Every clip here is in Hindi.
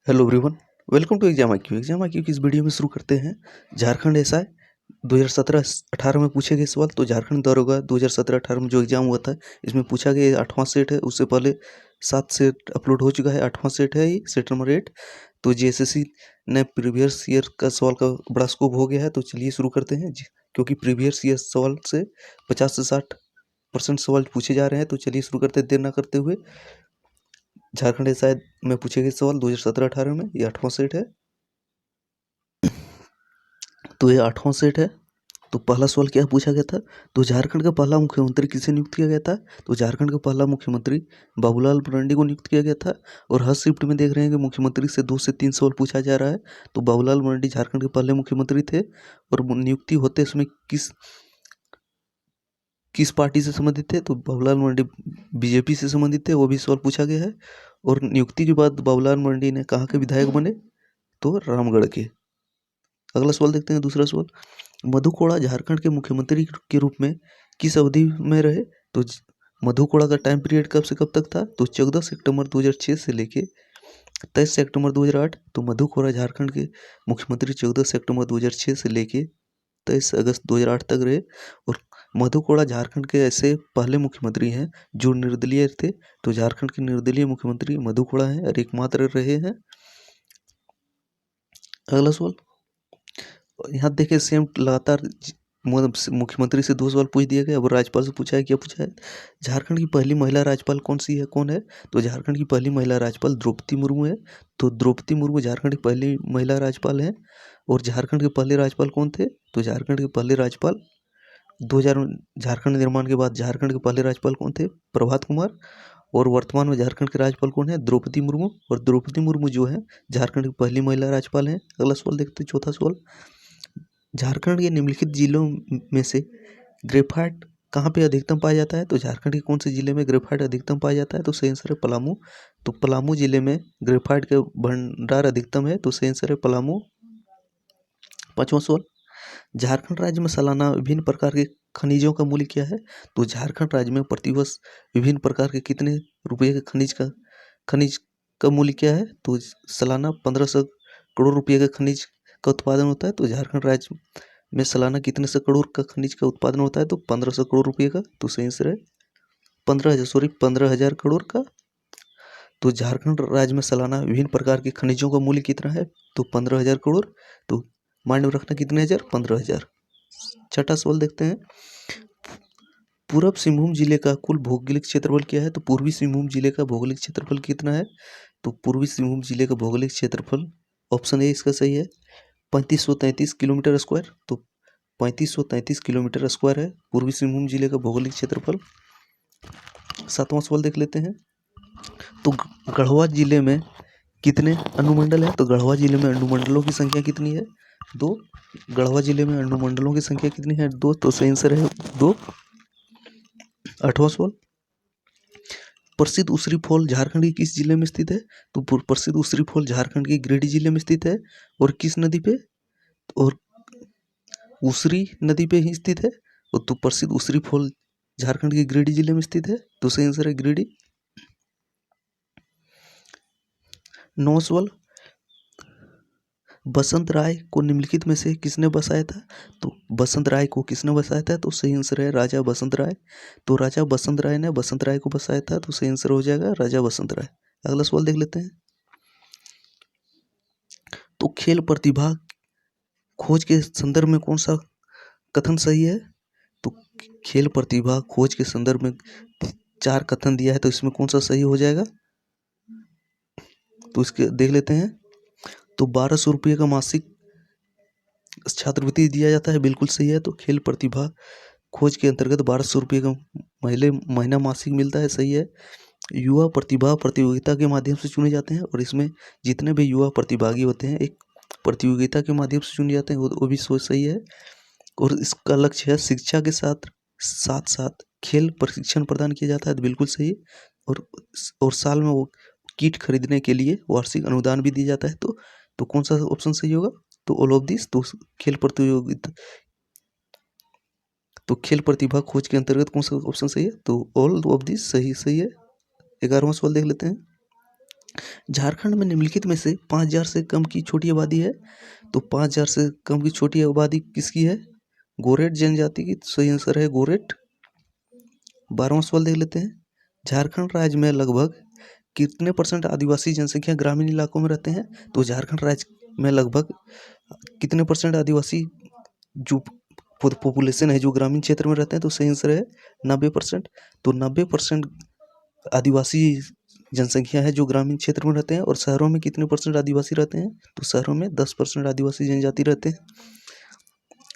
Hello everyone, welcome to exam IQ. Exam IQ की इस वीडियो में शुरू करते हैं। झारखंड एसआई 2017-18 में पूछे गए सवाल। तो झारखंड दरोगा 2017-18 में जो एग्जाम हुआ था, इसमें पूछा गया 8वां सेट है। उससे पहले 7 सेट अपलोड हो चुका है, 8वां सेट है ये, सेट नंबर 8। तो जेएसएससी ने प्रीवियस ईयर का सवाल का बड़ा स्कोप हो गया है। तो चलिए शुरू करते हैं क्योंकि प्रीवियस ईयर सवाल से 50 से 60% सवाल पूछे जा रहे हैं। तो चलिए शुरू करते हैं देर ना करते हुए। झारखंड एसआई में पूछे गए सवाल 2017-18 में, ये 8वां सेट है। तो ये 8वां सेट है। तो पहला सवाल क्या पूछा गया था? तो झारखंड का पहला मुख्यमंत्री किसे नियुक्त किया गया था? तो झारखंड का पहला मुख्यमंत्री बाबूलाल मरांडी को नियुक्त किया गया था। और हर शिफ्ट में देख रहे हैं कि मुख्यमंत्री से 2 से 3 सवाल पूछा जा रहा है। तो बाबूलाल मरांडी झारखंड के पहले मुख्यमंत्री थे। और नियुक्ति होते समय किस पार्टी से संबंधित थे? तो बाबूलाल मरांडी बीजेपी से संबंधित थे, वो भी सवाल पूछा गया है। और नियुक्ति के बाद बाबूलाल मरांडी ने कहाँ के विधायक बने? तो रामगढ़ के। अगला सवाल देखते हैं, दूसरा सवाल। मधु कोड़ा झारखंड के मुख्यमंत्री के रूप में किस अवधि में रहे? तो मधु कोड़ा का टाइम पीरियड कब से कब तक था? तो 14 सितंबर 2006 से लेके 23 सितंबर 2008। तो मधु कोड़ा झारखंड के मुख्यमंत्री 14 सितंबर 2006 से लेके 23 अगस्त 2008 तक रहे। और मधु कोड़ा झारखंड के ऐसे पहले मुख्यमंत्री हैं जो निर्दलीय थे। तो झारखंड के निर्दलीय मुख्यमंत्री मधु कोड़ा हैं और एकमात्र रहे हैं। अगला सवाल, यहाँ देखे सेम लगातार मुख्यमंत्री से 2 सवाल पूछ दिए गए। अब राज्यपाल से पूछा है, क्या पूछा है? झारखंड की पहली महिला राज्यपाल कौन सी है, कौन है? तो झारखंड की पहली महिला राज्यपाल द्रौपदी मुर्मू है। तो द्रौपदी मुर्मू झारखंड की पहली महिला राज्यपाल है। और झारखंड के पहले राज्यपाल कौन थे? तो झारखंड के पहले राज्यपाल 2000 झारखंड निर्माण के बाद झारखंड के पहले राज्यपाल कौन थे? प्रभात कुमार। और वर्तमान में झारखंड के राज्यपाल कौन है? द्रौपदी मुर्मू। और द्रौपदी मुर्मू जो है झारखंड की पहली महिला राज्यपाल है। अगला सवाल देखते हैं, चौथा सवाल। झारखंड के निम्नलिखित जिलों में से ग्रेफाइट कहाँ पे अधिकतम पाया जाता है? तो झारखंड के कौन से जिले में ग्रेफाइट अधिकतम पाया जाता है? तो सही आंसर है पलामू। तो पलामू जिले में ग्रेफाइट के भंडार अधिकतम है। तो सही आंसर है पलामू। पांचवा सवाल, झारखंड राज्य में सालाना विभिन्न प्रकार के खनिजों का मूल्य क्या है? तो झारखंड राज्य में प्रतिवर्ष विभिन्न प्रकार के कितने रुपये के खनिज का मूल्य क्या है? तो सालाना 1500 करोड़ रुपये का खनिज का उत्पादन होता है। तो झारखंड राज्य में सालाना कितने सौ करोड़ का खनिज का उत्पादन होता है? तो 1500 करोड़ रुपये का। तो सही आंसर है 15,000 करोड़ का। तो झारखंड राज्य में सालाना विभिन्न प्रकार के खनिजों का मूल्य कितना है? तो 15,000 करोड़। तो माइंड में रखना कितने हजार? 15,000। छठा सवाल देखते हैं, पूर्व सिंहभूम जिले का कुल भौगोलिक क्षेत्रफल क्या है? तो पूर्वी सिंहभूम जिले का भौगोलिक क्षेत्रफल कितना है? तो पूर्वी सिंहभूम जिले का भौगोलिक क्षेत्रफल, ऑप्शन ए इसका सही है, 3533 किलोमीटर स्क्वायर। तो 3533 किलोमीटर स्क्वायर है पूर्वी सिंहभूम जिले का भौगोलिक क्षेत्रफल। सातवां सवाल देख लेते हैं। तो गढ़वा जिले में कितने अनुमंडल है? तो गढ़वा जिले में अनुमंडलों की संख्या कितनी है? 2। गढ़वा जिले में अनुमंडलों की संख्या कितनी है? 2। तो सही आंसर है 2। आठवां सवाल, प्रसिद्ध उसरी फॉल झारखंड के किस जिले में स्थित है? तो प्रसिद्ध उसरी फॉल झारखंड के गिरिडीह जिले में स्थित है। और किस नदी पे? और उसरी नदी पे ही स्थित है। और तो प्रसिद्ध उसरी फॉल झारखंड के गिरिडीह जिले में स्थित है। तो सही आंसर है गिरिडीह। 9वां सवाल, बसंत राय को निम्नलिखित में से किसने बसाया था? तो बसंत राय को किसने बसाया था? तो सही आंसर है राजा बसंत राय। तो राजा बसंत राय ने बसंत राय को बसाया था। तो सही आंसर हो जाएगा राजा बसंत राय। अगला सवाल देख लेते हैं। तो खेल प्रतिभा खोज के संदर्भ में कौन सा कथन सही है? तो खेल प्रतिभा खोज के संदर्भ में 4 कथन दिया है। तो इसमें कौन सा सही हो जाएगा? तो इसके देख लेते हैं। तो 1200 रुपये का मासिक छात्रवृत्ति दिया जाता है, बिल्कुल सही है। तो खेल प्रतिभा खोज के अंतर्गत 1200 रुपये का महीना मासिक मिलता है, सही है। युवा प्रतिभा प्रतियोगिता के माध्यम से चुने जाते हैं। और इसमें जितने भी युवा प्रतिभागी होते हैं एक प्रतियोगिता के माध्यम से चुने जाते हैं, वो भी सोच सही है। और इसका लक्ष्य है शिक्षा के साथ साथ खेल प्रशिक्षण प्रदान किया जाता है, तो बिल्कुल सही। और साल में वो किट खरीदने के लिए वार्षिक अनुदान भी दिया जाता है। तो कौन सा ऑप्शन सही होगा? तो ऑल ऑफ दिस। तो खेल प्रतियोगिता, तो खेल प्रतिभा खोज के अंतर्गत कौन सा ऑप्शन सही है? तो ऑल ऑफ दिस सही है। 11वां सवाल देख लेते हैं। झारखंड में निम्नलिखित में से 5,000 से कम की छोटी आबादी है, तो 5,000 से कम की छोटी आबादी किसकी है? गोरेट जनजाति की। सही आंसर है गोरेट। 12वां सवाल देख लेते हैं। झारखंड राज्य में लगभग कितने % आदिवासी जनसंख्या ग्रामीण इलाकों में रहते हैं? तो झारखंड राज्य में लगभग कितने % आदिवासी जो पॉपुलेशन है जो ग्रामीण क्षेत्र में रहते हैं? तो सही आंसर है 90%। तो 90% आदिवासी जनसंख्या है जो ग्रामीण क्षेत्र में रहते हैं। और शहरों में कितने % आदिवासी रहते हैं? तो शहरों में 10% आदिवासी जनजाति रहते हैं।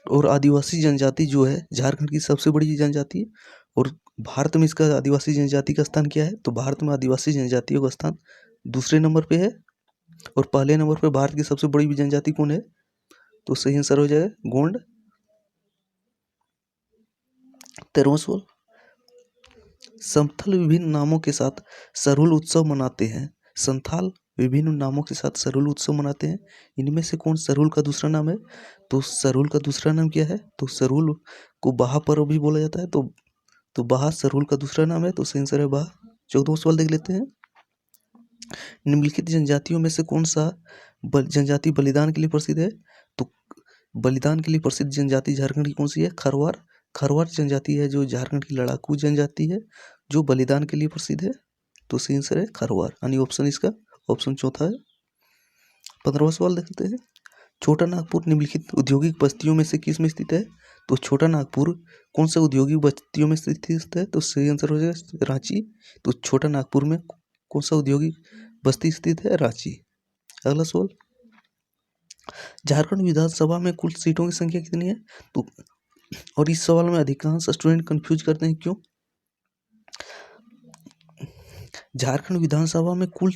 और आदिवासी जनजाति जो है झारखंड की सबसे बड़ी जनजाति है। और भारत में इसका आदिवासी जनजाति का स्थान क्या है? तो भारत में आदिवासी जनजातियों का स्थान दूसरे नंबर पे है। और पहले नंबर पे भारत की सबसे बड़ी जनजाति कौन है? तो सही आंसर हो जाएगा गोंड। 13वां सवाल। संथाल विभिन्न नामों के साथ सरहुल उत्सव मनाते हैं। संथाल विभिन्न नामों के साथ सरहुल उत्सव मनाते हैं। इनमें से कौन सरहुल का दूसरा नाम है? तो सरहुल का दूसरा नाम क्या है? तो सरहुल को बाहा पर्व भी बोला जाता है। तो बाहा सरहुल का दूसरा नाम है। तो सही आंसर है बाहा। 14वां सवाल देख लेते हैं। निम्नलिखित जनजातियों में से कौन सा जनजाति बलिदान के लिए प्रसिद्ध है? तो बलिदान के लिए प्रसिद्ध जनजाति झारखंड की कौन सी है? खरवार। खरवार जनजाति है जो झारखंड की लड़ाकू जनजाति है जो बलिदान के लिए प्रसिद्ध है। तो सही आंसर है खरवार, यानी ऑप्शन इसका ऑप्शन चौथा है। 15वां सवाल देखते हैं। छोटा नागपुर निम्नलिखित औद्योगिक बस्तियों में से किस में स्थित है? तो छोटा नागपुर कौन सा औद्योगिक बस्तियों में स्थित है? तो सही आंसर हो जाएगा रांची। तो छोटा नागपुर में कौन सा औद्योगिक बस्ती स्थित है? रांची। अगला सवाल। झारखंड विधानसभा में कुल सीटों की संख्या कितनी है? तो और इस सवाल में अधिकांश स्टूडेंट कंफ्यूज करते हैं, क्यों? झारखंड विधानसभा में कुल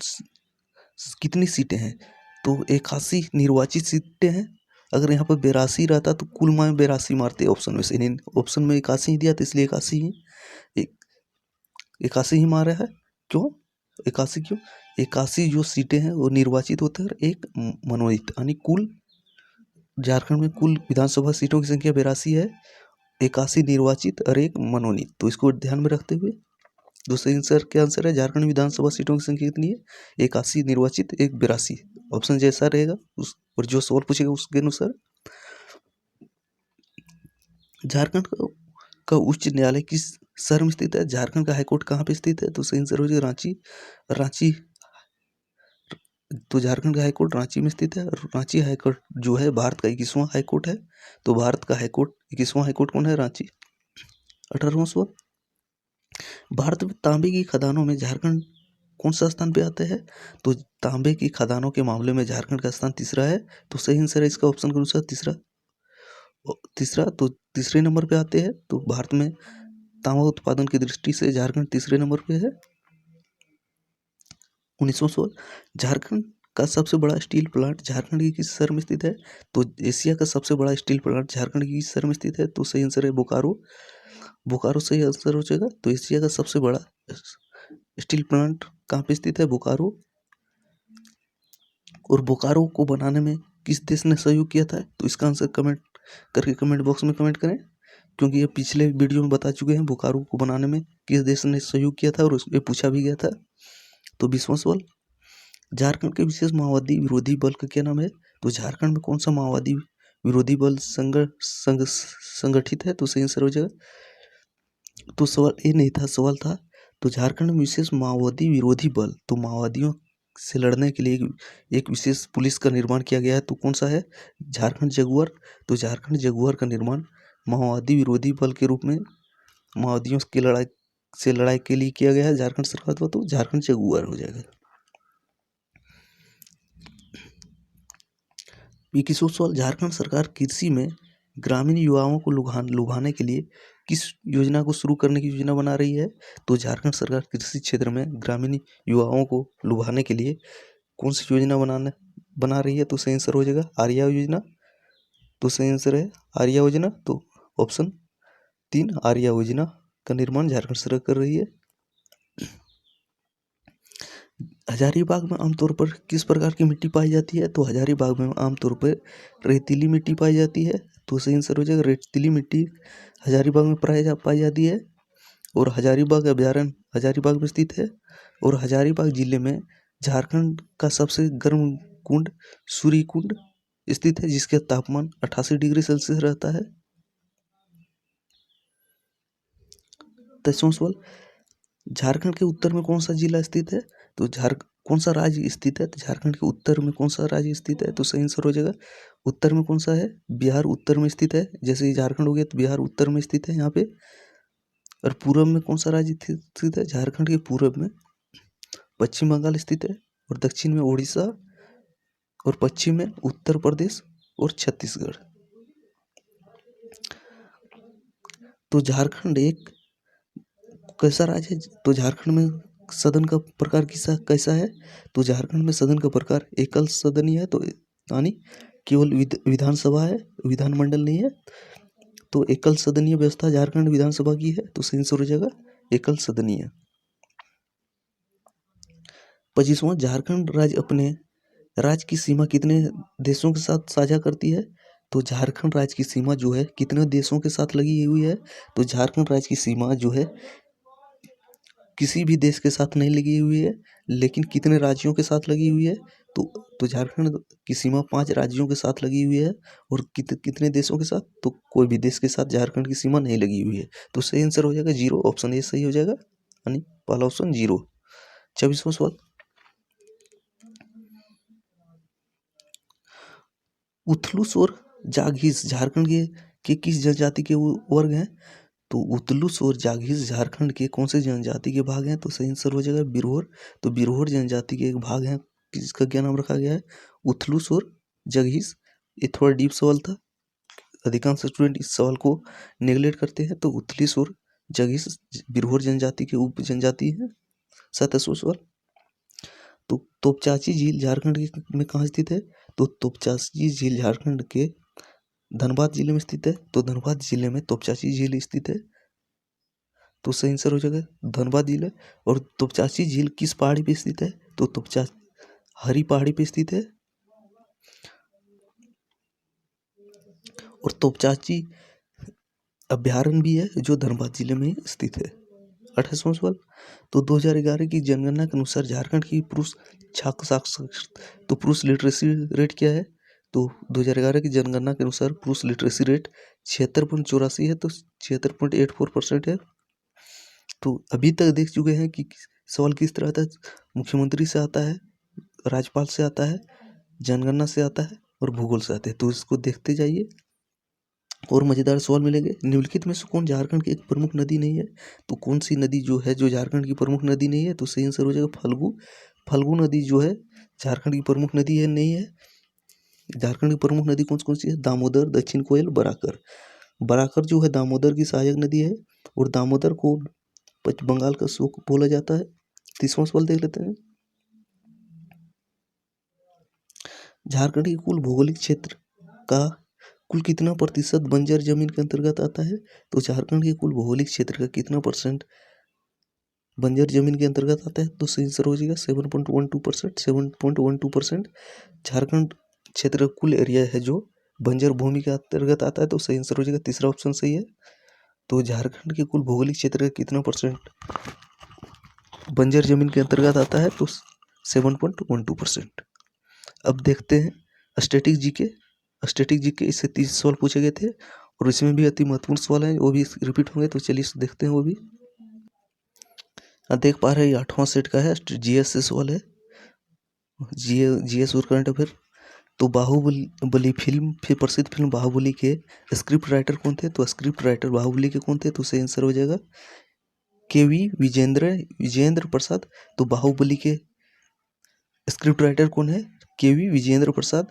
कितनी सीटें हैं? तो 81 निर्वाचित सीटें हैं। अगर यहाँ पर 82 रहता तो कुल में 82 मारते ऑप्शन में से। ऑप्शन में 81 ही दिया तो इसलिए 81 ही 81 ही मारा है। क्यों 81? क्यों 81 जो सीटें हैं वो निर्वाचित होते हैं और एक मनोनीत, यानी कुल झारखंड में कुल विधानसभा सीटों की संख्या 82 है। 81 निर्वाचित और एक मनोनीत। तो इसको ध्यान में रखते हुए दूसरे आंसर क्या आंसर है? झारखंड विधानसभा सीटों की संख्या कितनी है? 81 निर्वाचित, एक 82। ऑप्शन जैसा रहेगा उस और जो सवाल पूछेगा उसके अनुसार। झारखंड का उच्च न्यायालय किस शहर में स्थित है? झारखंड का हाईकोर्ट कहाँ पे स्थित है? तो सही आंसर हो जाएगा रांची। रांची। तो झारखंड का हाईकोर्ट रांची में स्थित है। और रांची हाईकोर्ट जो है भारत का 21वां हाईकोर्ट है। तो भारत का हाईकोर्ट 21वां हाईकोर्ट कौन है? रांची। 18वां सवाल। भारत में तांबे की खदानों में झारखंड कौन सा स्थान पे आता है? तो तांबे की खदानों के मामले में झारखंड का स्थान तीसरा है। तो सही आंसर है इसका ऑप्शन के अनुसार तीसरा। तो तीसरे नंबर पे आते हैं। तो भारत में तांबा उत्पादन की दृष्टि से झारखंड तीसरे नंबर पे है। 19वां सवाल। झारखंड का सबसे बड़ा स्टील प्लांट झारखंड की किस शहर में स्थित है? तो एशिया का सबसे बड़ा स्टील प्लांट झारखंड की किस शहर में स्थित है? तो सही आंसर है बोकारो। बोकारो सही आंसर हो जाएगा। तो एशिया का सबसे बड़ा स्टील प्लांट कहाँ पे स्थित है? बोकारो। और बोकारो को बनाने में किस देश ने सहयोग किया था? तो इसका आंसर कमेंट करके कमेंट बॉक्स में कमेंट करें, क्योंकि ये पिछले वीडियो में बता चुके हैं बोकारो को बनाने में किस देश ने सहयोग किया था और ये पूछा भी गया था। तो 20वां सवाल। झारखंड के विशेष माओवादी विरोधी बल का क्या नाम है? तो झारखंड में कौन सा माओवादी विरोधी बल संगठित है? तो सही आंसर हो जाएगा। तो सवाल ये नहीं था, सवाल था तो झारखंड में विशेष माओवादी विरोधी बल, तो माओवादियों से लड़ने के लिए एक विशेष पुलिस का निर्माण किया गया है। तो कौन सा है? झारखंड जगुआर। तो झारखंड जगुआर का निर्माण माओवादी विरोधी बल के रूप में माओवादियों की लड़ाई के लिए किया गया है झारखंड सरकार द्वारा। तो झारखंड जगुआर हो जाएगा। 21वां सवाल। झारखंड सरकार कृषि में ग्रामीण युवाओं को लुभाने के लिए किस योजना को शुरू करने की योजना बना रही है? तो झारखंड सरकार कृषि क्षेत्र में ग्रामीण युवाओं को लुभाने के लिए कौन सी योजना बना रही है? तो सही आंसर हो जाएगा आर्या योजना। तो सही आंसर है आर्या योजना। तो ऑप्शन 3 आर्या योजना का निर्माण झारखंड सरकार कर रही है। हजारीबाग में आमतौर पर किस प्रकार की मिट्टी पाई जाती है? तो हजारीबाग में आमतौर पर रेतीली मिट्टी पाई जाती है। तो सही आंसर हो जाएगा रेतीली मिट्टी हजारीबाग में पाई जाती है। और हजारीबाग अभ्यारण्य हजारीबाग में स्थित है। और हजारीबाग जिले में झारखंड का सबसे गर्म कुंड सूर्य कुंड स्थित है, जिसका तापमान 88 डिग्री सेल्सियस रहता है। 23वां सवाल, झारखंड के उत्तर में कौन सा जिला स्थित है? तो कौन सा राज्य स्थित है? तो झारखंड के उत्तर में कौन सा राज्य स्थित है? तो सही आंसर हो जाएगा उत्तर में कौन सा है? बिहार उत्तर में स्थित है। जैसे ही झारखंड हो गया तो बिहार उत्तर में स्थित है यहाँ पे। और पूरब में कौन सा राज्य स्थित है? झारखंड के पूरब में पश्चिम बंगाल स्थित है, और दक्षिण में उड़ीसा, और पश्चिम में उत्तर प्रदेश और छत्तीसगढ़। तो झारखंड एक कैसा राज्य है? तो झारखंड में सदन का प्रकार कैसा है? तो झारखंड में सदन का प्रकार एकल सदनीय है, तो यानी केवल विधानसभा है, विधानमंडल नहीं है। तो एकल सदनीय व्यवस्था झारखंड विधानसभा की है, तो सही आंसर हो जाएगा एकल सदनीय। 25वां, झारखंड राज्य अपने राज्य की सीमा कितने देशों के साथ साझा करती है? तो झारखंड राज्य की सीमा जो है कितने देशों के साथ लगी हुई है? तो झारखंड राज्य की सीमा जो है किसी भी देश के साथ नहीं लगी हुई है, लेकिन कितने राज्यों के साथ लगी हुई है? तो झारखंड की सीमा 5 राज्यों के साथ लगी हुई है। और कितने देशों के साथ? तो कोई भी देश के साथ झारखंड की सीमा नहीं लगी हुई है। तो सही आंसर हो जाएगा 0, ऑप्शन ए सही हो जाएगा, यानी पहला ऑप्शन 0। 24वां सवाल, उथलुस और जागीस झारखंड के किस जनजाति के वर्ग हैं? तो उथलुस और जागीस झारखंड के कौन से जनजाति के भाग हैं? तो सही आंसर हो जाएगा बिरहोर। तो बिरहोर जनजाति के एक भाग हैं, जिसका क्या नाम रखा गया है? उथलुस और जागीस। ये थोड़ा डीप सवाल था, अधिकांश स्टूडेंट इस सवाल को नेग्लेक्ट करते हैं। तो उथलिस और जागीस बिरहोर जनजाति के उप जनजाति है। 27वां सवाल, तो तोपचाची झील झारखंड में कहाँ स्थित है? तो तोपचाची झील झारखंड के धनबाद जिले में स्थित है। तो धनबाद जिले में तोपचाची झील स्थित है, तो सही आंसर हो जाएगा धनबाद जिला। और तोपचाची झील किस पहाड़ी पे स्थित है? तो हरी पहाड़ी पे स्थित है। और तोपचाची अभ्यारण्य भी है जो धनबाद जिले में स्थित है। 28वां सवाल, तो 2011 की जनगणना के अनुसार झारखंड की पुरुष साक्षरता तो पुरुष लिटरेसी रेट क्या है? तो 2011 की जनगणना के अनुसार पुरुष लिटरेसी रेट 76.84 है, तो 76.84% है। तो अभी तक देख चुके हैं कि सवाल किस तरह आता है। मुख्यमंत्री से आता है, राज्यपाल से आता है, जनगणना से आता है और भूगोल से आता है। तो इसको देखते जाइए और मज़ेदार सवाल मिलेंगे। निम्नलिखित में से कौन झारखंड की एक प्रमुख नदी नहीं है? तो कौन सी नदी जो है जो झारखंड की प्रमुख नदी नहीं है? तो सही आंसर हो जाएगा फल्गु। फल्गु नदी जो है झारखंड की प्रमुख नदी है नहीं है। झारखंड की प्रमुख नदी कौन कौन सी है? दामोदर, दक्षिण कोयल, बराकर। बराकर जो है दामोदर की सहायक नदी है, और दामोदर को बंगाल का शोक बोला जाता है। 30वां सवाल देख लेते हैं। झारखंड के कुल भौगोलिक क्षेत्र का कुल कितना प्रतिशत बंजर जमीन के अंतर्गत आता है? तो झारखंड के कुल भौगोलिक क्षेत्र का कितना परसेंट बंजर जमीन के अंतर्गत आता है? तो सही आंसर हो जाएगा 7.12%। 7.12% झारखंड क्षेत्र का कुल एरिया है जो बंजर भूमि के अंतर्गत आता है। तो सही आंसर हो जाएगा तीसरा ऑप्शन सही है। तो झारखंड के कुल भौगोलिक क्षेत्र का कितना परसेंट बंजर जमीन के अंतर्गत आता है? तो 7.12%। अब देखते हैं स्टैटिक जीके। स्टैटिक जीके इससे 30 सवाल पूछे गए थे, और इसमें भी अति महत्वपूर्ण सवाल हैं, वो भी रिपीट होंगे। तो चलिए देखते हैं वो भी। देख पा रहे हैं 8वां सेट का है, जीएस से सवाल है, जीएस और करंट अफेयर। तो बाहुबली फिल्म, फिर प्रसिद्ध फिल्म बाहुबली के स्क्रिप्ट राइटर कौन थे? तो स्क्रिप्ट राइटर बाहुबली के कौन थे? तो सही आंसर हो जाएगा केवी विजेंद्र प्रसाद। तो बाहुबली के स्क्रिप्ट राइटर कौन है? केवी विजेंद्र प्रसाद।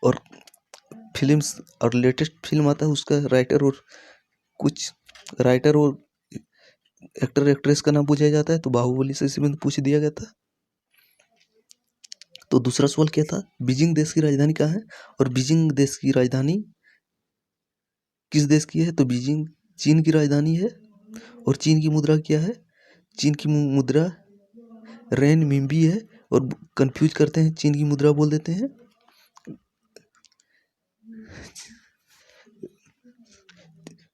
और फिल्म्स और लेटेस्ट फिल्म आता है उसका राइटर और कुछ राइटर और एक्टर एक्ट्रेस का नाम पूछा जाता है। तो बाहुबली से इसमें पूछ दिया गया था। तो दूसरा सवाल क्या था? बीजिंग देश की राजधानी कहाँ है? और बीजिंग देश की राजधानी किस देश की है? तो बीजिंग चीन की राजधानी है। और चीन की मुद्रा क्या है? चीन की मुद्रा रेन मिंबी है, और कंफ्यूज करते हैं, चीन की मुद्रा बोल देते हैं।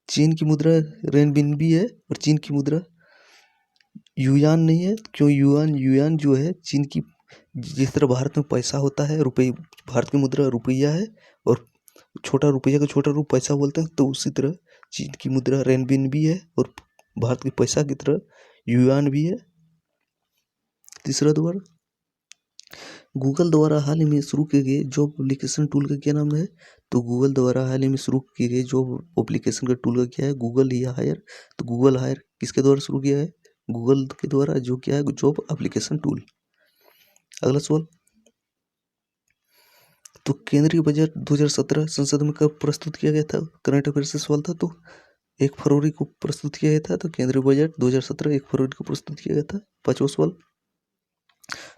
चीन की मुद्रा रेनबिन्बी है, और चीन की मुद्रा युआन नहीं है। क्यों युआन? युआन जो है चीन की जिस तरह भारत में पैसा होता है, रुपये, भारत की मुद्रा रुपया है और छोटा रुपया का छोटा रूप पैसा बोलते हैं, तो उसी तरह चीन की मुद्रा रेनबिन भी है और भारत के पैसा की तरह युआन भी है। तीसरा द्वारा गूगल द्वारा हाल ही में शुरू किए गए जॉब एप्लीकेशन टूल का क्या नाम है? तो गूगल द्वारा हाल ही में शुरू किए गए जॉब एप्लीकेशन का टूल का क्या है? गूगल या हायर। तो गूगल हायर किसके द्वारा शुरू किया है? गूगल के द्वारा, जो क्या है, जॉब एप्लीकेशन टूल। अगला सवाल, तो केंद्रीय बजट 2017 संसद में कब प्रस्तुत किया गया था? करंट अफेयर से सवाल था। तो 1 फरवरी को प्रस्तुत किया गया था। तो केंद्रीय बजट 2017 1 फरवरी को प्रस्तुत किया गया था। पांचवा सवाल,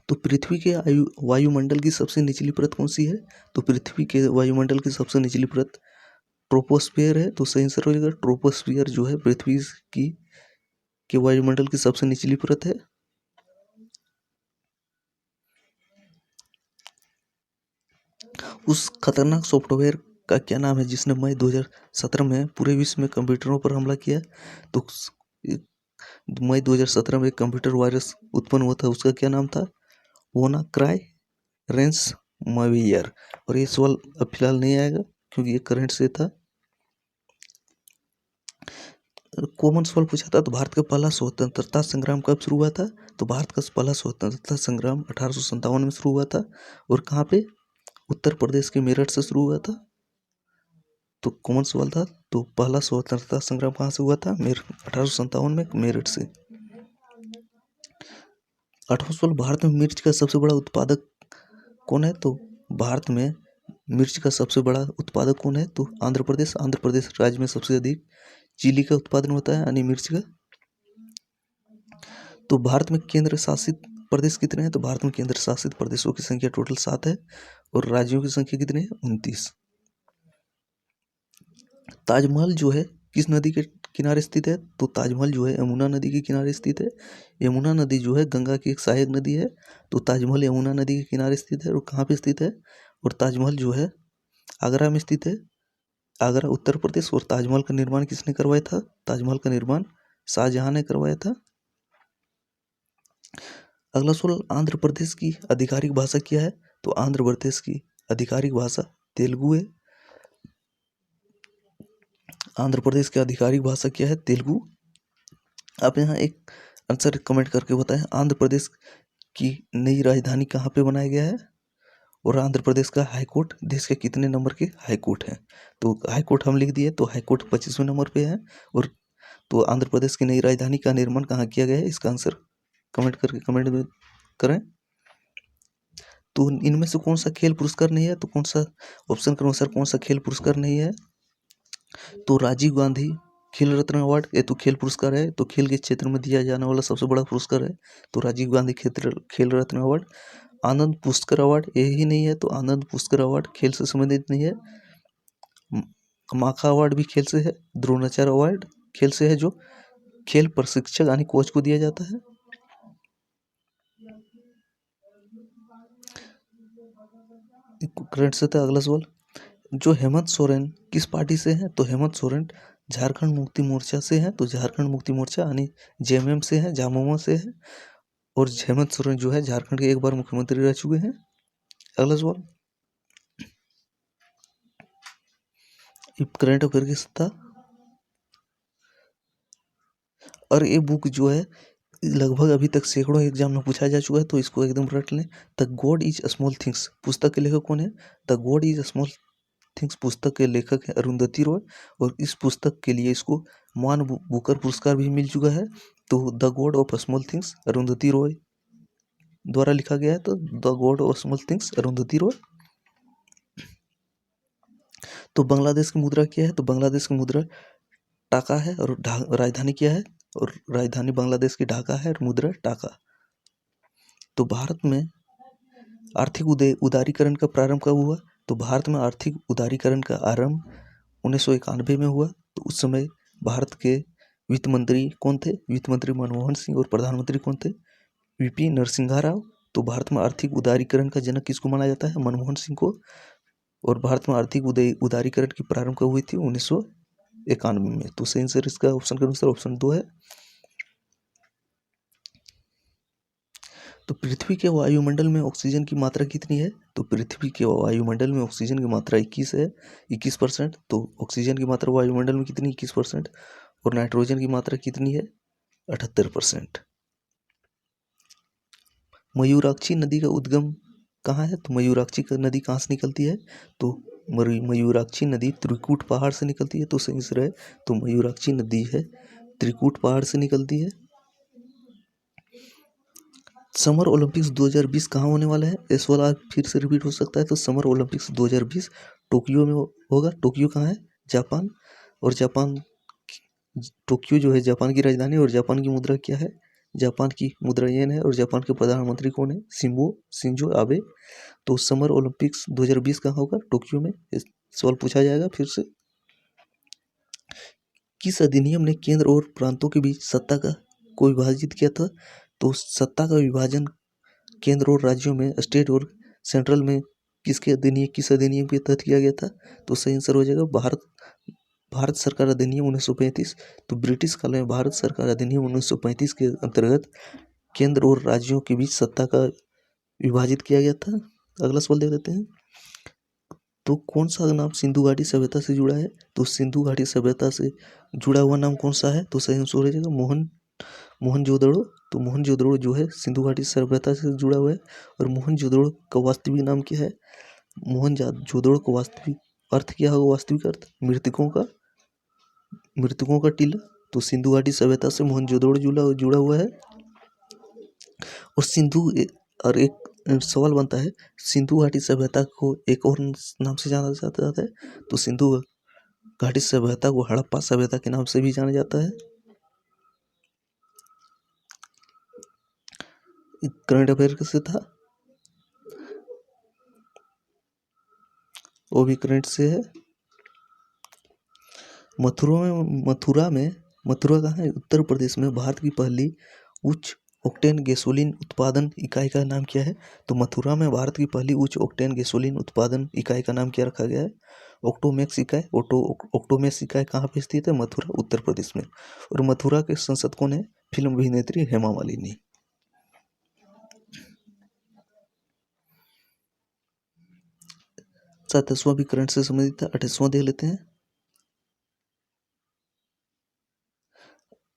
तो पृथ्वी के वायुमंडल की सबसे निचली परत कौन सी है? तो पृथ्वी के वायुमंडल की सबसे निचली परत ट्रोपोस्फियर है। तो सही आंसर हो जाएगा ट्रोपोस्फियर, जो है पृथ्वी की के वायुमंडल की सबसे निचली परत है। उस खतरनाक सॉफ्टवेयर का क्या नाम है जिसने मई 2017 में पूरे विश्व में कंप्यूटरों पर हमला किया? तो मई 2017 में एक कंप्यूटर वायरस उत्पन्न हुआ था, उसका क्या नाम था? वोना क्राई रेंस मावियर। और ये सवाल अब फिलहाल नहीं आएगा क्योंकि ये करंट से था। कॉमन सवाल पूछा था, तो भारत का पहला स्वतंत्रता संग्राम कब शुरू हुआ था? तो भारत का पहला स्वतंत्रता संग्राम 1857 में शुरू हुआ था। और कहाँ पे? उत्तर प्रदेश के मेरठ से शुरू हुआ था। तो कॉमन सवाल था, तो पहला स्वतंत्रता संग्राम कहाँ से हुआ था? 1857 में मेरठ से। आठवां सवाल, भारत में मिर्च का सबसे बड़ा उत्पादक कौन है? तो भारत में मिर्च का सबसे बड़ा उत्पादक कौन है? तो आंध्र प्रदेश। आंध्र प्रदेश राज्य में सबसे अधिक चिली का उत्पादन होता है, यानी मिर्च का। तो भारत में केंद्र शासित प्रदेश कितने हैं? तो भारत में केंद्र शासित प्रदेशों की संख्या टोटल 7 है और राज्यों की संख्या कितनी है? 29। ताजमहल जो है किस नदी के किनारे स्थित है? तो ताजमहल जो है यमुना नदी के किनारे स्थित है। यमुना नदी जो है गंगा की एक सहायक नदी है। तो ताजमहल यमुना नदी के किनारे स्थित है। और कहाँ पे स्थित है? और ताजमहल जो है आगरा में स्थित है, आगरा उत्तर प्रदेश। और ताजमहल का निर्माण किसने करवाया था? ताजमहल का निर्माण शाहजहां ने करवाया था। अगला सवाल, आंध्र प्रदेश की आधिकारिक भाषा क्या है? तो आंध्र प्रदेश की आधिकारिक भाषा तेलुगु है। आंध्र प्रदेश की आधिकारिक भाषा क्या है? तेलुगु। आप यहाँ एक आंसर कमेंट करके बताएं, आंध्र प्रदेश की नई राजधानी कहाँ पे बनाया गया है? और आंध्र प्रदेश का हाईकोर्ट देश के कितने नंबर के हाईकोर्ट है? तो हाईकोर्ट हम लिख दिए, तो हाईकोर्ट 25वें नंबर पे है। और तो आंध्र प्रदेश की नई राजधानी का निर्माण कहाँ किया गया है? इसका आंसर कमेंट में करें। तो इनमें से कौन सा खेल पुरस्कार नहीं है? तो कौन सा ऑप्शन के अनुसार कौन सा खेल पुरस्कार नहीं है? तो राजीव गांधी खेल रत्न अवार्ड, ये तो खेल पुरस्कार है, तो खेल के क्षेत्र में दिया जाने वाला सबसे बड़ा पुरस्कार है। तो राजीव गांधी खेल रत्न अवार्ड। आनंद पुरस्कार अवार्ड ये ही नहीं है, तो आनंद पुरस्कार अवार्ड खेल से संबंधित नहीं है। माखा अवार्ड भी खेल से है। द्रोणाचार्य अवार्ड खेल से है, जो खेल प्रशिक्षक यानी कोच को दिया जाता है। करंट से था। अगला सवाल, जो हेमंत सोरेन किस पार्टी से है? तो हेमंत सोरेन झारखंड मुक्ति मोर्चा से है। तो झारखंड मुक्ति मोर्चा यानी जेएमएम से है, झामुमो से है। और हेमंत सोरेन जो है झारखंड के एक बार मुख्यमंत्री रह चुके हैं। अगला सवाल, करंट अफेयर की था। और ये बुक जो है लगभग अभी तक सैकड़ों एग्जाम में पूछा जा चुका है, तो इसको एकदम रट लें। The God is small things पुस्तक के लेखक कौन है? The God is small things पुस्तक के लेखक है अरुंधति रॉय। और इस पुस्तक के लिए इसको मान बुकर पुरस्कार भी मिल चुका है। तो the God of small things Arundhati Roy द्वारा लिखा गया है। तो the God of small things Arundhati Roy. तो बांग्लादेश की मुद्रा क्या है? तो बांग्लादेश की मुद्रा टाका है। और राजधानी क्या है? और राजधानी बांग्लादेश की ढाका है और मुद्रा टाका। तो भारत में आर्थिक उदारीकरण का प्रारंभ कब हुआ? तो भारत में आर्थिक उदारीकरण का आरंभ 1991 में हुआ। तो उस समय भारत के वित्त मंत्री कौन थे? वित्त मंत्री मनमोहन सिंह। और प्रधानमंत्री कौन थे? वीपी नरसिंहा राव। तो भारत में आर्थिक उदारीकरण का जनक किसको माना जाता है? मनमोहन सिंह को। और भारत में आर्थिक उदारीकरण की प्रारंभ कब हुई थी? 1991 में। तो सही आंसर इसका ऑप्शन के अनुसार ऑप्शन 2 है। तो पृथ्वी के वायुमंडल में ऑक्सीजन की मात्रा कितनी है? तो पृथ्वी के वायुमंडल में ऑक्सीजन की मात्रा 21 है, 21%। तो ऑक्सीजन की मात्रा वायुमंडल में कितनी? 21%। और नाइट्रोजन की मात्रा कितनी है? 78%। मयूराक्षी नदी का उद्गम कहाँ है? तो मयूराक्षी नदी कहाँ से निकलती है? तो मयूराक्षी नदी त्रिकूट पहाड़ से निकलती है। तो सही आंसर है, तो मयूराक्षी नदी है त्रिकूट पहाड़ से निकलती है। समर ओलंपिक्स 2020 कहाँ होने वाला है? इस सवाल फिर से रिपीट हो सकता है। तो समर ओलंपिक्स 2020 टोक्यो में होगा। टोक्यो कहाँ है? जापान। और टोक्यो जो है जापान की राजधानी। और जापान की मुद्रा क्या है? जापान की मुद्रा येन है। और जापान के प्रधानमंत्री कौन है? Shinzo Abe. तो समर ओलंपिक्स 2020 कहाँ होगा? टोक्यो में। सवाल पूछा जाएगा फिर से। किस अधिनियम ने केंद्र और प्रांतों के बीच सत्ता को विभाजित किया था? तो सत्ता का विभाजन केंद्र और राज्यों में, स्टेट और सेंट्रल में किस अधिनियम के तहत किया गया था? तो सही आंसर हो जाएगा भारत सरकार अधिनियम 1935। तो ब्रिटिश काल में भारत सरकार अधिनियम 1935 के अंतर्गत केंद्र और राज्यों के बीच सत्ता का विभाजित किया गया था। अगला सवाल दे देते हैं। तो कौन सा नाम सिंधु घाटी सभ्यता से जुड़ा है? तो सिंधु घाटी सभ्यता से जुड़ा हुआ नाम कौन सा है? तो सही आंसर हो जाएगा मोहनजोदड़ो। तो मोहनजोदड़ो जो है सिंधु घाटी सभ्यता से जुड़ा हुआ है। और मोहनजोदड़ो का वास्तविक नाम क्या है? मोहनजोदड़ो का वास्तविक अर्थ क्या होगा? वास्तविक अर्थ मृतकों का टीला। तो सिंधु घाटी सभ्यता से मोहनजोदड़ो जुड़ा हुआ है। और एक सवाल बनता है, सिंधु घाटी सभ्यता को एक और नाम से जाना जाता है। तो सिंधु घाटी सभ्यता को हड़प्पा सभ्यता के नाम से भी जाना जाता है। करंट अफेयर से था, वो भी करंट से है। मथुरा कहाँ है? उत्तर प्रदेश में। भारत की पहली उच्च ऑक्टेन गैसोलीन उत्पादन इकाई का नाम क्या है? तो मथुरा में भारत की पहली उच्च ऑक्टेन गैसोलीन उत्पादन इकाई का नाम क्या रखा गया है? ऑक्टोमैक्स इकाई। ऑक्टोमैक्स इकाई कहाँ पे स्थित है? मथुरा, उत्तर प्रदेश में। और मथुरा के सांसद कौन है? फिल्म अभिनेत्री हेमा मालिनी। सातवां भी करंट से संबंधित था। 28वां देख लेते हैं।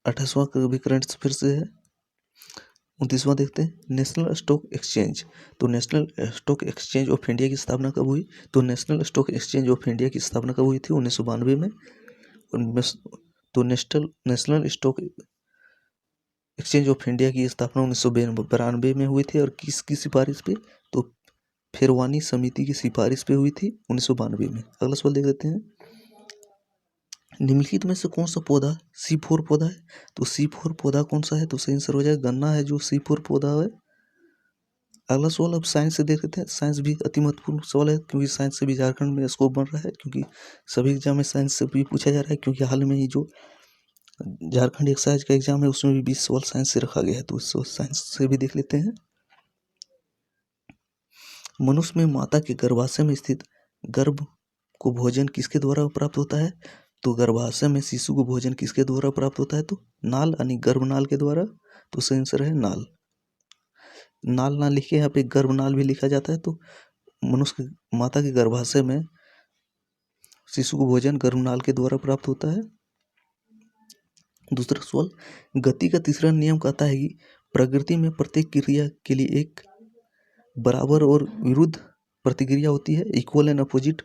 28वां भी करंट से फिर से है। 29वां देखते हैं। National stock exchange. तो national stock exchange of India की स्थापना कब हुई? तो national stock exchange of India की स्थापना कब हुई थी? 1992 में। तो national stock exchange of India की स्थापना 1992 में हुई थी। और किसकी सिफारिश पे? तो फेरवानी समिति की सिफारिश पे हुई थी 1992 में। अगला सवाल देख लेते हैं। निम्नलिखित में से कौन सा पौधा C4 पौधा है? तो C4 पौधा कौन सा है? तो सही आंसर हो जाएगा गन्ना है जो C4 पौधा है। अगला सवाल अब साइंस से देख लेते हैं। साइंस भी अति महत्वपूर्ण सवाल है, क्योंकि साइंस से भी झारखंड में स्कोप बन रहा है। क्योंकि सभी एग्जाम में साइंस से भी पूछा जा रहा है। क्योंकि हाल में ही जो झारखंड एक्साइज का एग्जाम है उसमें भी 20 सवाल साइंस से रखा गया है। तो साइंस से भी देख लेते हैं। मनुष्य में माता के गर्भाशय में स्थित गर्भ को भोजन किसके द्वारा प्राप्त होता है? तो गर्भाशय में शिशु को भोजन किसके द्वारा प्राप्त होता है? तो नाल यानी गर्भनाल के द्वारा। तो सही आंसर है नाल। नाल ना लिखे यहाँ पे गर्भनाल भी लिखा जाता है। तो मनुष्य की माता के गर्भाशय में शिशु को भोजन गर्भनाल के द्वारा प्राप्त होता है। दूसरा सवाल, गति का तीसरा नियम कहता है कि प्रकृति में प्रत्येक क्रिया के लिए एक बराबर और विरुद्ध प्रतिक्रिया होती है, इक्वल एंड अपोजिट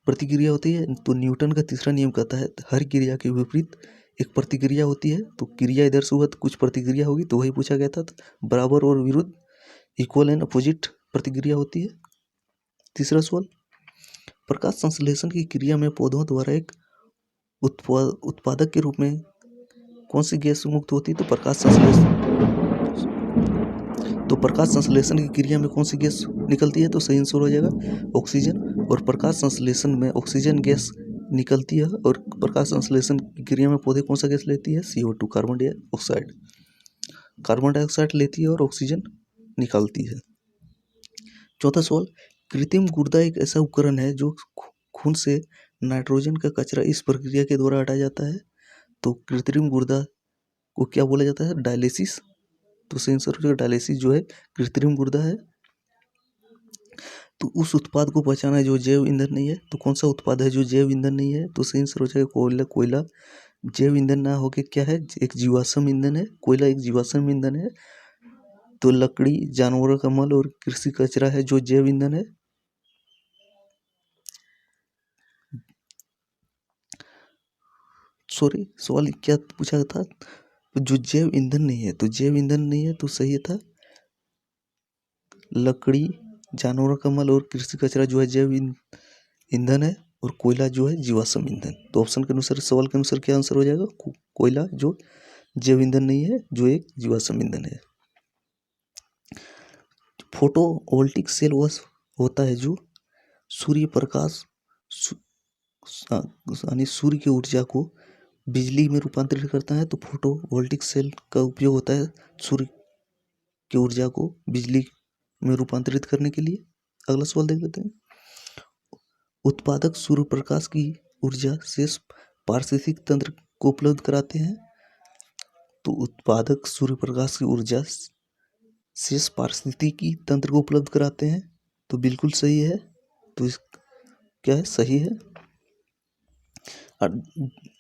प्रतिक्रिया होती है। तो न्यूटन का तीसरा नियम कहता है हर क्रिया के विपरीत एक प्रतिक्रिया होती है। तो क्रिया इधर से हुआ तो कुछ प्रतिक्रिया होगी, तो वही पूछा गया था। तो बराबर और विरुद्ध, इक्वल एंड अपोजिट प्रतिक्रिया होती है। तीसरा सवाल, प्रकाश संश्लेषण की क्रिया में पौधों द्वारा एक उत्पादक के रूप में कौन सी गैस मुक्त होती है? तो प्रकाश संश्लेषण की क्रिया में कौन सी गैस निकलती है? तो सही आंसर हो जाएगा ऑक्सीजन। और प्रकाश संश्लेषण में ऑक्सीजन गैस निकलती है। और प्रकाश संश्लेषण की क्रिया में पौधे कौन सा गैस लेती है? CO2 कार्बन डाइऑक्साइड लेती है और ऑक्सीजन निकालती है। चौथा सवाल, कृत्रिम गुर्दा एक ऐसा उपकरण है जो खून से नाइट्रोजन का कचरा इस प्रक्रिया के द्वारा हटाया जाता है। तो कृत्रिम गुर्दा को क्या बोला जाता है? डायलिसिस। तो सही आंसर हो जाएगा डायलिसिस जो है कृत्रिम गुर्दा है। तो उस उत्पाद को पहचाना है जो जैव ईंधन नहीं है, तो कौन सा उत्पाद है जो जैव ईंधन नहीं है, तो सही आंसर हो जाएगा कोयला। कोयला जैव ईंधन ना होके क्या है, एक जीवाश्म ईंधन है। कोयला एक जीवाश्म ईंधन है। तो लकड़ी, जानवरों का मल और कृषि कचरा है जो जैव ईंधन है। सॉरी, सवाल क्या पूछा था, जो जैव ईंधन नहीं है, तो जैव ईंधन नहीं है तो सही था लकड़ी, जानवरों का मल और कृषि कचरा जो है जैव ईंधन है, और कोयला जो है जीवाश्म ईंधन। तो ऑप्शन के अनुसार, सवाल के अनुसार क्या आंसर हो जाएगा, कोयला जो जैव ईंधन नहीं है, जो एक जीवाश्म ईंधन है। फोटोवोल्टिक सेल वह होता है जो सूर्य प्रकाश यानी सूर्य की ऊर्जा को बिजली में रूपांतरित करता है। तो फोटोवोल्टिक सेल का उपयोग होता है सूर्य की ऊर्जा को बिजली में रूपांतरित करने के लिए। अगला सवाल देख लेते हैं। उत्पादक सूर्य प्रकाश की ऊर्जा शेष पारिस्थितिक तंत्र को उपलब्ध कराते हैं। तो उत्पादक सूर्य प्रकाश की ऊर्जा शेष पारिस्थितिकी तंत्र को उपलब्ध कराते हैं, तो बिल्कुल सही है। तो इस क्या है, सही है।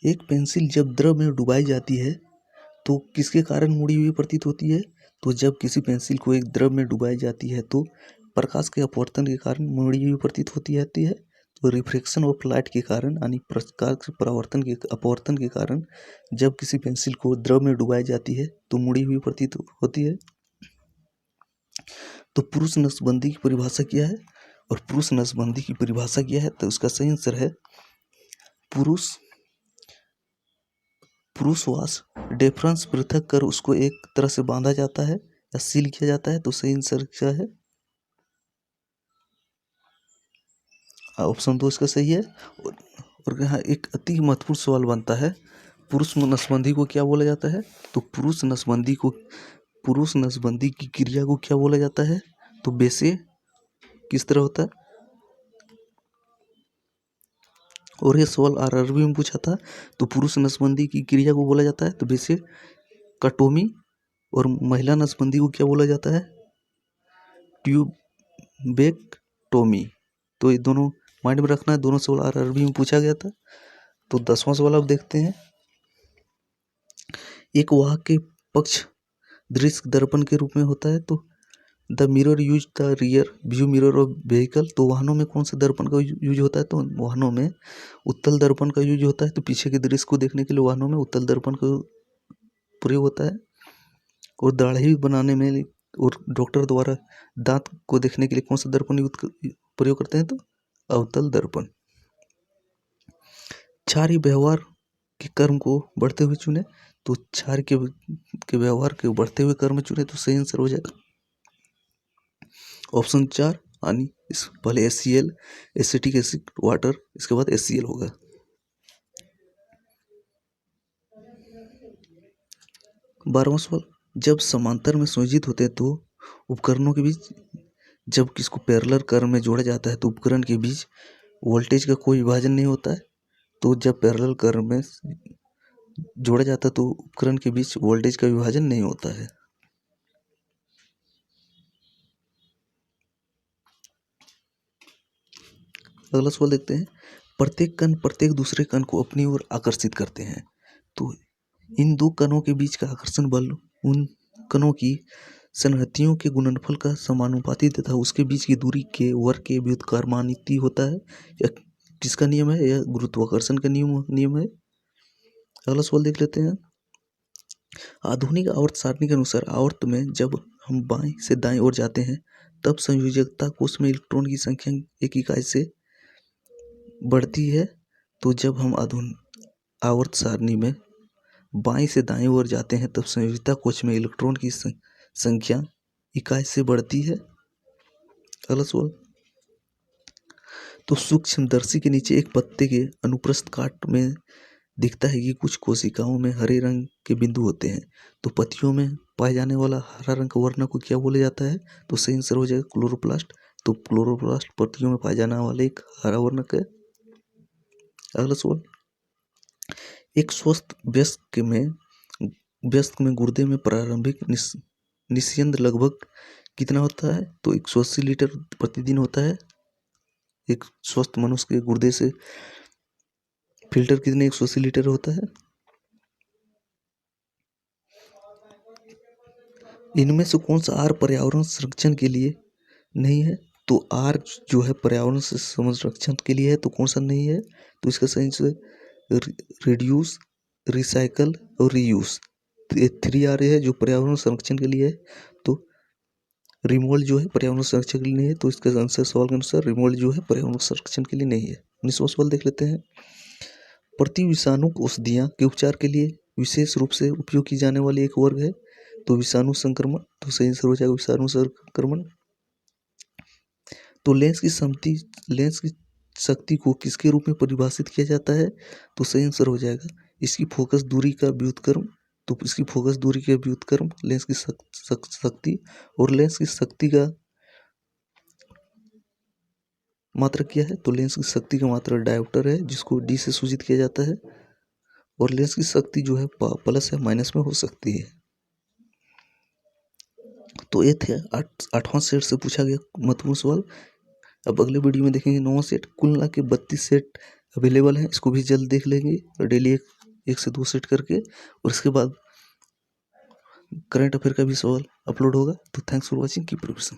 एक पेंसिल जब द्रव में डुबाई जाती है तो किसके कारण मुड़ी हुई प्रतीत होती है, तो जब किसी पेंसिल को एक द्रव में डुबाई जाती है तो प्रकाश के अपवर्तन के कारण मुड़ी हुई प्रतीत होती रहती है। तो रिफ्रैक्शन ऑफ लाइट के कारण यानी प्रकाश के परावर्तन के अपवर्तन के कारण जब किसी पेंसिल को द्रव में डुबाई जाती है तो मुड़ी हुई प्रतीत होती है। तो पुरुष नसबंदी की परिभाषा क्या है, और पुरुष नसबंदी की परिभाषा क्या है, तो उसका सही आंसर है पुरुषवास डिफरेंस पृथक कर उसको एक तरह से बांधा जाता है या सील किया जाता है। तो सही आंसर क्या है, ऑप्शन 2 इसका सही है। और यहाँ एक अति महत्वपूर्ण सवाल बनता है, पुरुष नसबंदी को क्या बोला जाता है, तो पुरुष नसबंदी की क्रिया को क्या बोला जाता है, तो बेसे किस तरह होता है। और ये सवाल आरआरबी में पूछा था। तो पुरुष नसबंदी की क्रिया को बोला जाता है तो बेसे कटोमी, और महिला नसबंदी को क्या बोला जाता है, ट्यूबेक्टोमी। तो ये दोनों माइंड में रखना है, दोनों सवाल आरआरबी में पूछा गया था। तो 10वां सवाल अब देखते हैं। एक वाहक के पक्ष दृश्य दर्पण के रूप में होता है। तो the mirror use the rear view mirror of vehicle. तो वाहनों में कौन से दर्पण का यूज होता है, तो वाहनों में उत्तल दर्पण का यूज होता है। तो पीछे के दृश्य को देखने के लिए वाहनों में उत्तल दर्पण का प्रयोग होता है। और दाढ़ी बनाने में और डॉक्टर द्वारा दांत को देखने के लिए कौन सा दर्पण प्रयोग करते हैं, तो अवतल दर्पण। क्षारीय व्यवहार के कर्म को बढ़ते हुए चुने। तो क्षार के व्यवहार के बढ़ते हुए कर्म चुने, तो सही आंसर हो जाएगा ऑप्शन 4 यानी इस पहले HCl एसिटिक एसिड वाटर, इसके बाद HCl होगा। बारहवां सवाल, जब समांतर में संयोजित होते हैं तो उपकरणों के बीच, जब किसको पैरेलल क्रम में जोड़ा जाता है तो उपकरण के बीच वोल्टेज का कोई विभाजन नहीं होता है। तो जब पैरेलल क्रम में जोड़ा जाता है तो उपकरण के बीच वोल्टेज का विभाजन नहीं होता है। अगला सवाल देखते हैं। प्रत्येक कण प्रत्येक दूसरे कण को अपनी ओर आकर्षित करते हैं। तो इन दो कणों के बीच का आकर्षण बल उन कणों की संहतियों के गुणनफल का समानुपाती तथा उसके बीच की दूरी के वर्ग के व्युत्क्रमानुपाती होता है। यह किसका नियम है, यह गुरुत्वाकर्षण का नियम है। अगला सवाल देख लेते हैं। आधुनिक आवर्त सारणी के अनुसार आवर्त में जब हम बाएं से दाएं ओर जाते हैं तब संयोजकता कोष में इलेक्ट्रॉन की संख्या एक इकाई से बढ़ती है। तो जब हम आवर्त सारणी में बाएं से दाएं ओर जाते हैं तब संयोजकता कोष में इलेक्ट्रॉन की संख्या इकाई से बढ़ती है। अगला सवाल, तो सूक्ष्मदर्शी के नीचे एक पत्ते के अनुप्रस्थ काट में दिखता है कि कुछ कोशिकाओं में हरे रंग के बिंदु होते हैं। तो पत्तियों में पाए जाने वाला हरा रंग का वर्ण को क्या बोला जाता है, तो सही आंसर हो जाएगा क्लोरोप्लास्ट। तो क्लोरोप्लास्ट पत्तियों में पाए जाने वाला एक हरा वर्णक है। अगला सवाल, एक स्वस्थ वयस्क में गुर्दे में प्रारंभिक निस्यंद लगभग कितना होता है? तो 180 लीटर प्रतिदिन होता है। एक स्वस्थ मनुष्य के गुर्दे से फिल्टर कितने 180 लीटर होता है। इनमें से कौन सा आर पर्यावरण संरक्षण के लिए नहीं है? तो आर जो है पर्यावरण से संरक्षण के लिए है, तो कौन सा नहीं है? तो इसका सही आंसर रिड्यूस, रिसाइकल और रीयूज। ये 3R है जो पर्यावरण संरक्षण के लिए है। तो रिमूवल जो है पर्यावरण संरक्षण के लिए नहीं है, तो इसका आंसर सवाल के अनुसार रिमूवल जो है पर्यावरण संरक्षण के लिए नहीं है। 19वां सवाल देख लेते हैं। प्रति विषाणु औषधियाँ के उपचार के लिए विशेष रूप से उपयोग की जाने वाली एक वर्ग है, तो विषाणु संक्रमण। तो सही आंसर हो जाएगा विषाणु संक्रमण। तो लेंस की शक्ति को किसके रूप में परिभाषित किया जाता है? तो सही आंसर हो जाएगा इसकी फोकस दूरी का व्युत्क्रम। तो इसकी फोकस दूरी का व्युत्क्रम लेंस की शक्ति, और लेंस की शक्ति का मात्रक क्या है? तो लेंस की शक्ति का मात्रक डायोप्टर है, जिसको डी से सूचित किया जाता है। और लेंस की शक्ति जो है प्लस या माइनस में हो सकती है। तो ये थे 8वां सेट से पूछा गया महत्वपूर्ण सवाल। अब अगले वीडियो में देखेंगे 9वां सेट। कुल मिला के 32 सेट अवेलेबल हैं, इसको भी जल्द देख लेंगे और डेली एक से 2 सेट करके, और इसके बाद करंट अफेयर का भी सवाल अपलोड होगा। तो thanks for watching, keep preparation.